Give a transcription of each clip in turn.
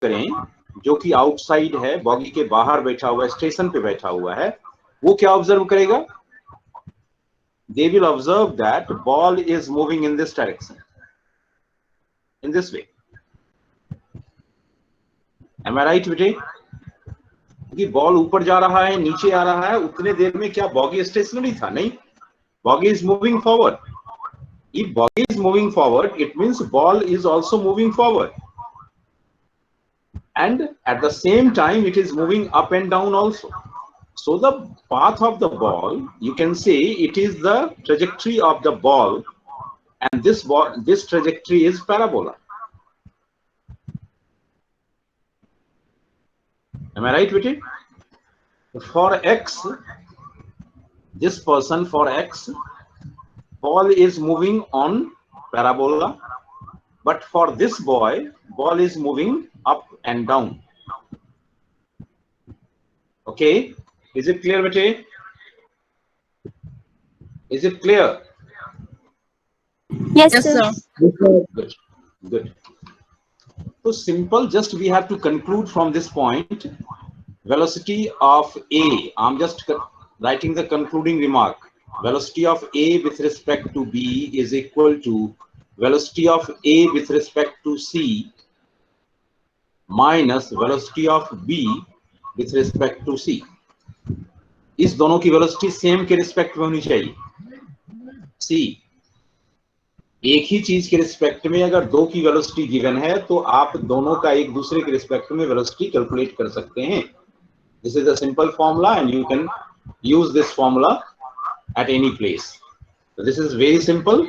करें जो कि आउटसाइड है, बॉगी के बाहर बैठा हुआ है, स्टेशन पे बैठा हुआ है, वो क्या ऑब्जर्व करेगा? They will observe that ball is moving in this direction, in this way. Am I right, बेटे? कि बॉल ऊपर जा रहा है, नीचे आ रहा है, उतने देर में क्या बॉगी स्टेशनरी था? नहीं, boggy is moving forward. If bogey is moving forward, it means ball is also moving forward. And at the same time, it is moving up and down also. So the path of the ball, you can say it is the trajectory of the ball, and this trajectory is parabola. Am I right with it? For X, this person, for X, ball is moving on parabola, but for this boy, ball is moving up and down. Okay, is it clear, bete? Is it clear? Yes, sir. Good, good. So simple, just we have to conclude from this point. Velocity of A, I'm just writing the concluding remark. Velocity of A with respect to B is equal to velocity of A with respect to C minus velocity of B with respect to C. इस दोनों की velocity same के respect में होनी चाहिए. सी, एक ही चीज के रिस्पेक्ट में अगर दो की वेलोसिटी गिवन है तो आप दोनों का एक दूसरे के रिस्पेक्ट में वेलोसिटी कैलकुलेट कर सकते हैं. This is a simple formula and you can use this formula at any place. So this is very simple,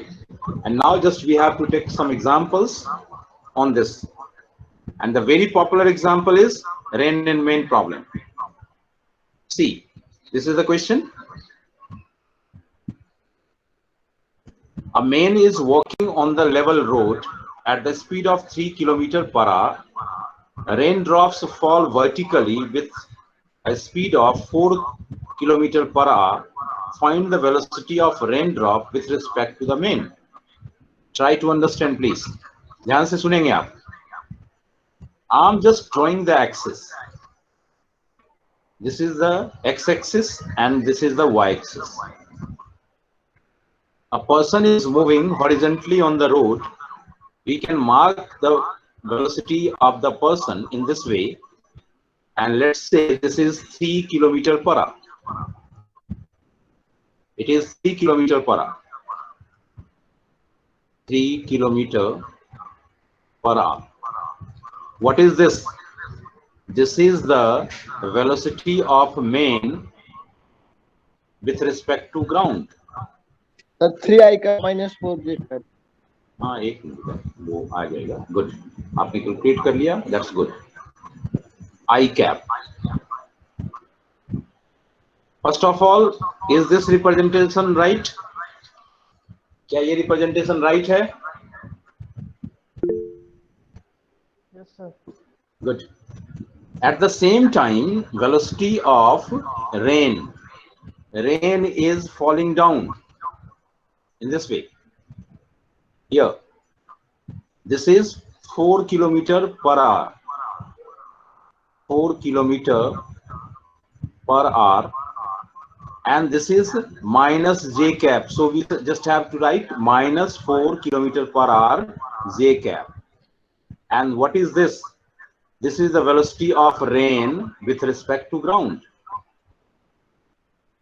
and now just we have to take some examples on this. And the very popular example is rain and main problem. See, this is the question. A man is walking on the level road at the speed of 3 km/h. Raindrops fall vertically with a speed of 4 km/h. Find the velocity of raindrop with respect to the main. Try to understand, please. ध्यान से सुनेंगे आप. I'm just drawing the axis. This is the x-axis and this is the y-axis. A person is moving horizontally on the road. We can mark the velocity of the person in this way, and let's say this is 3 km/h. It is 3 km/h. 3 km/h. What is this? This is the velocity of main with respect to ground. The 3i का -4j. हाँ, एक minute वो आ जाएगा. Good, आपने calculate कर लिया. That's good. I cap. First of all, is this representation right? क्या ये representation right है? Yes, sir. Good. At the same time, velocity of rain. Rain is falling down in this way. Here, this is 4 km/h. 4 km/h, and this is minus j cap. So we just have to write minus 4 km/h j cap. And what is this? This is the velocity of rain with respect to ground.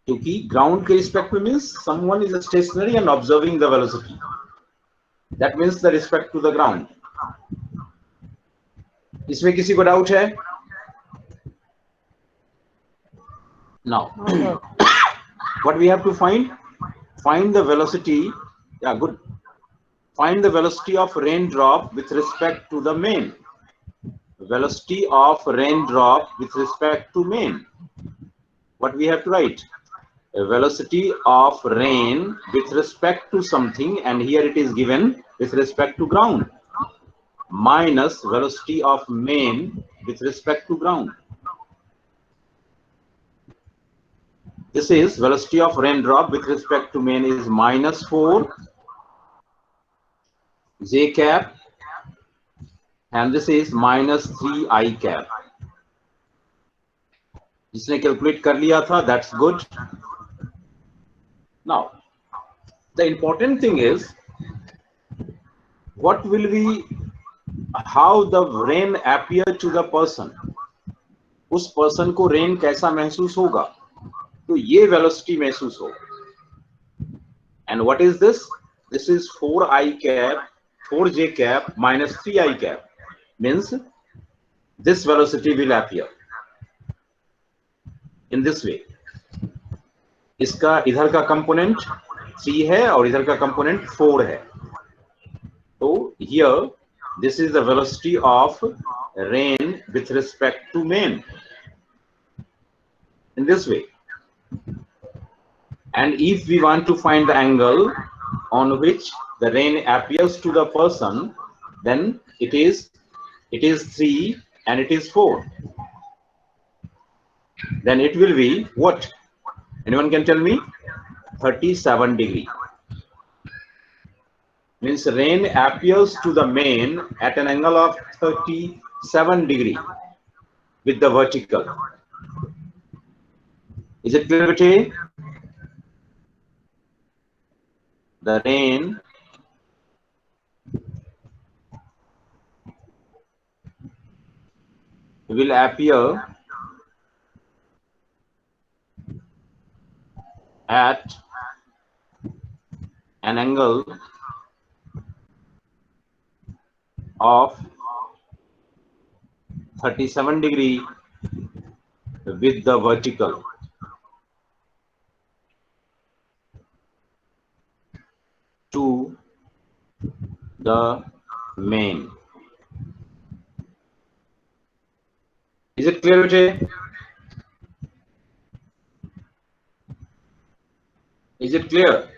क्योंकि ground के respect में means someone is stationary and observing the velocity. That means the respect to the ground. इसमें किसी को doubt है? Now, what we have to find? Find the velocity. Yeah, good. Find the velocity of raindrop with respect to the main. Velocity of raindrop with respect to main. What we have to write? A velocity of rain with respect to something, and here it is given with respect to ground, minus velocity of main with respect to ground. This is velocity of raindrop with respect to main is minus 4 j cap and this is -3 I cap. जिसने calculate कर लिया था, that's good. Now the important thing is what will be, how the rain appear to the person. उस person को rain कैसा महसूस होगा, तो ये वेलोसिटी महसूस होगा. And what is this? This is 4I cap 4J cap minus 3I cap, means this velocity will appear in this way. इसका इधर का कंपोनेंट 3 है और इधर का कंपोनेंट 4 है. तो here this is the velocity of rain with respect to main in this way. And if we want to find the angle on which the rain appears to the person, then it is 3 and it is 4. Then it will be what? Anyone can tell me? 37 degree. Means rain appears to the main at an angle of 37 degree with the vertical. Is it clear, Vijay? The rain will appear at an angle of 37 degree with the vertical. To the main. Is it clear, Vijay? Is it clear?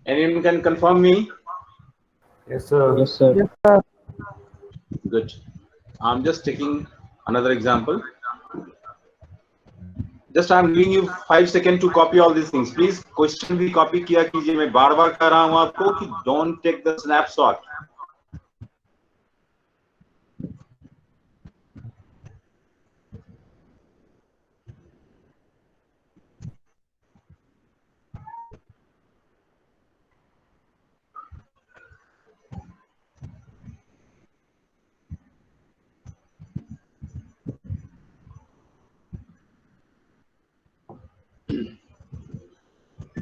Anyone can confirm me? Yes, sir. Yes, sir. Yes, sir. Good. I'm just taking another example. Just I'm giving you 5 seconds to copy all these things. Please question भी copy किया कीजिए. मैं बार-बार कह रहा हूँ आपको कि don't take the snapshot.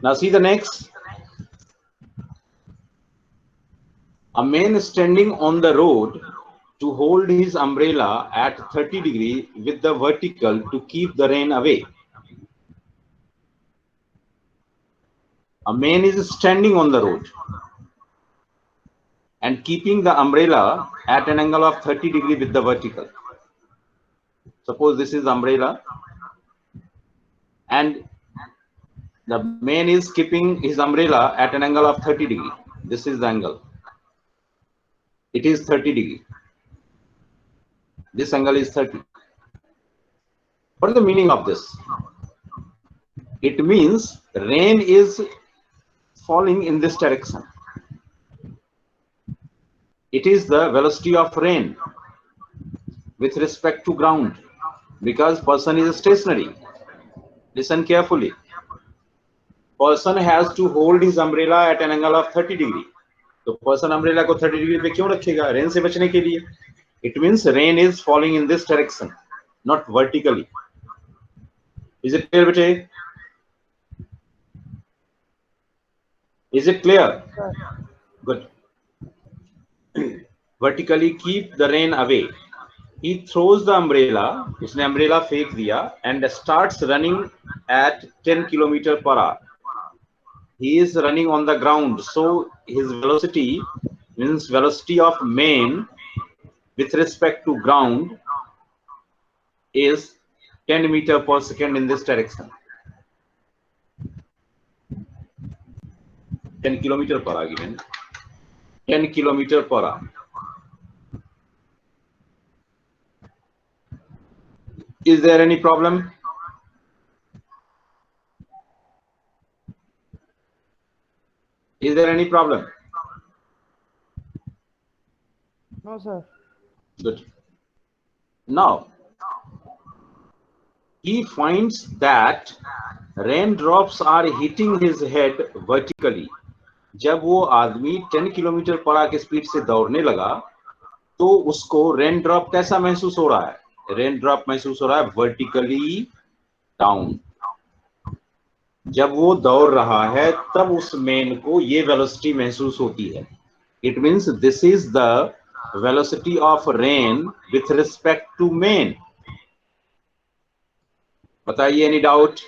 Now see the next. A man standing on the road to hold his umbrella at 30 degree with the vertical to keep the rain away. A man is standing on the road and keeping the umbrella at an angle of 30 degree with the vertical. Suppose this is umbrella and the man is keeping his umbrella at an angle of 30 degree. This is the angle. It is 30 degree. This angle is 30. What is the meaning of this? It means rain is falling in this direction. It is the velocity of rain with respect to ground, because person is stationary. Listen carefully. Person has to hold his umbrella at an angle of 30 degree. तो person umbrella को 30 degree पे क्यों रखेगा? Rain से बचने के लिए. It means rain is falling in this direction, not vertically. Is it clear, bete? Is it clear? Good. Vertically keep the rain away. He throws the umbrella, उसने umbrella फेंक दिया and starts running at 10 km per hour. He is running on the ground, so his velocity means velocity of main with respect to ground is 10 meter per second in this direction. 10 km per hour given. 10 km per hour. Is there any problem? Is there any problem? No, sir. Good. Now, he finds that raindrops are hitting his head vertically. जब वो आदमी 10 kilometre per hour की speed से दौड़ने लगा तो उसको rain drop कैसा महसूस हो रहा है? रेन ड्रॉप महसूस हो रहा है वर्टिकली डाउन। जब वो दौड़ रहा है तब उस मेन को ये वेलोसिटी महसूस होती है। It means this is the velocity of rain with respect to man. बताइए, एनी डाउट?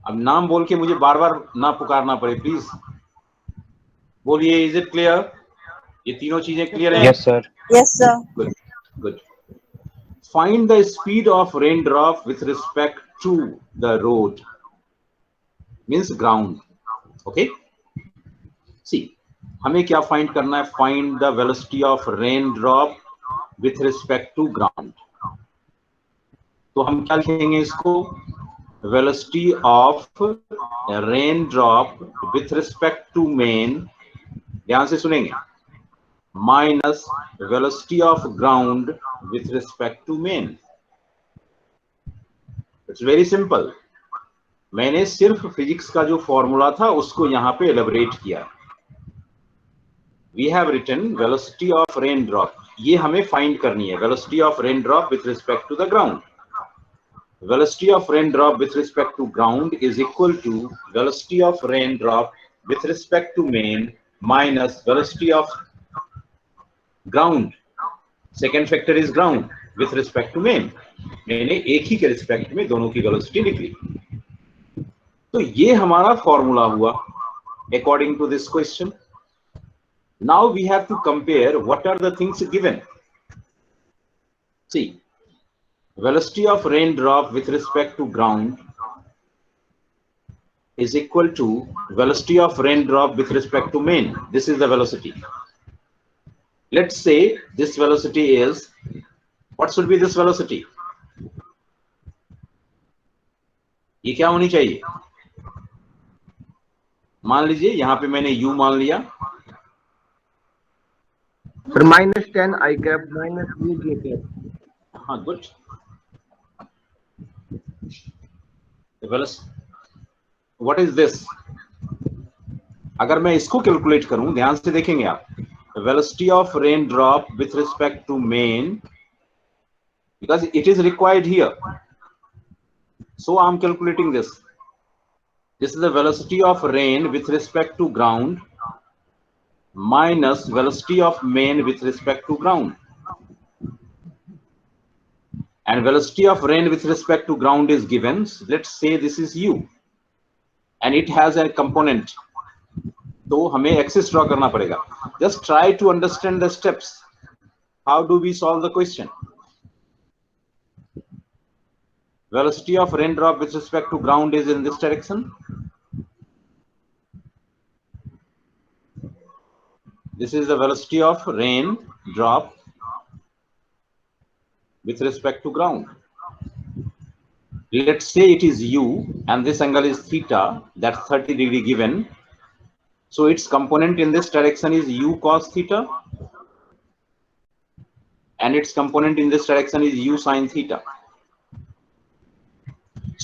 अब नाम बोल के मुझे बार बार ना पुकारना पड़े, प्लीज बोलिए। Is it clear? ये तीनों चीजें क्लियर हैं? Yes, sir. Yes, sir. Good. Good. Find the speed of raindrop with respect to the road. Means ground. Okay. See, हमें क्या find करना है? Find the velocity of raindrop with respect to ground. तो हम क्या लिखेंगे इसको? Velocity of raindrop with respect to main. ध्यान से सुनेंगे। Minus velocity of ground with respect to man. It's very simple. मैंने सिर्फ फिजिक्स का जो फॉर्मूला था उसको यहां पे एलेबोरेट किया। We have written velocity of rain drop, ये हमें फाइंड करनी है। Velocity of rain drop with respect to the ground. Velocity of rain drop with respect to ground is equal to velocity of rain drop with respect to man minus velocity of ground. Second factor is ground with respect to man. मैंने एक ही के respect में दोनों की velocity लिख ली। तो ये हमारा फॉर्मूला हुआ according to this question. Now we have to compare what are the things given. See, velocity of rain drop with respect to ground is equal to velocity of raindrop with respect to main. This is the velocity. Let's say this velocity is, what should be this velocity? ये क्या होनी चाहिए? मान लीजिए यहां पे मैंने u मान लिया। Sir, -10 I cap minus v j cap. हाँ, गुड। What is this? अगर मैं इसको कैलकुलेट करूं, ध्यान से देखेंगे आप, velocity of rain drop with respect to man, because it is required here, so I am calculating this. This is the velocity of rain with respect to ground minus velocity of man with respect to ground, and velocity of rain with respect to ground is given. So let's say this is u and it has a component, तो हमें axis draw करना पड़ेगा। just try to understand the steps. How do we solve the question? Velocity of raindrop with respect to ground is in this direction. This is the velocity of rain drop with respect to ground. Let's say it is u and this angle is theta, that's 30 degree given. So its component in this direction is u cos theta and its component in this direction is u sin theta.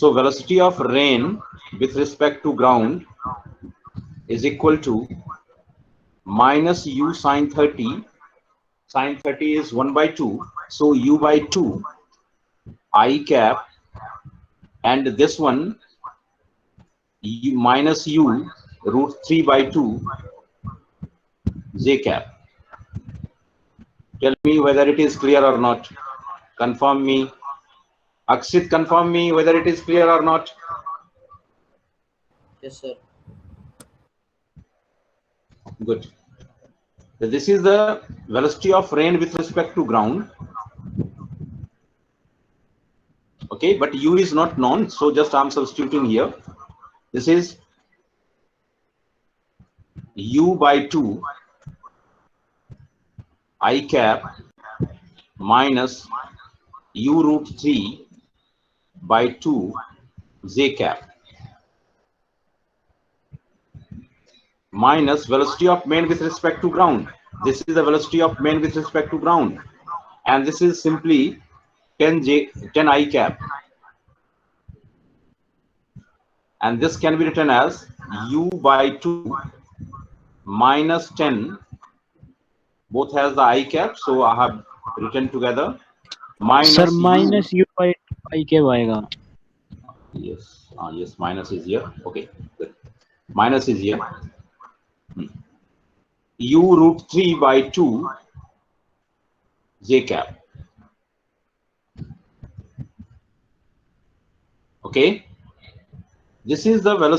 So velocity of rain with respect to ground is equal to minus u sin 30. Sin 30 is 1 by 2. So u by 2 I cap, and this one u minus u root 3 by 2 j cap. Tell me whether it is clear or not. Confirm me. Akshit, confirm me whether it is clear or not. Yes, sir. Good. So this is the velocity of rain with respect to ground. Okay, but u is not known, so just I'm substituting here. This is u by 2 I cap minus u root 3 by 2 j cap minus velocity of main with respect to ground. This is the velocity of main with respect to ground, and this is simply 10 I cap, and this can be written as u by 2 minus 10. Both has the I cap, so I have written together minus Sir, u. minus u by I के आएगा. Yes, yes, minus is here. Okay, good. Minus is here. U root 3 by 2 j cap. Okay, this is the velocity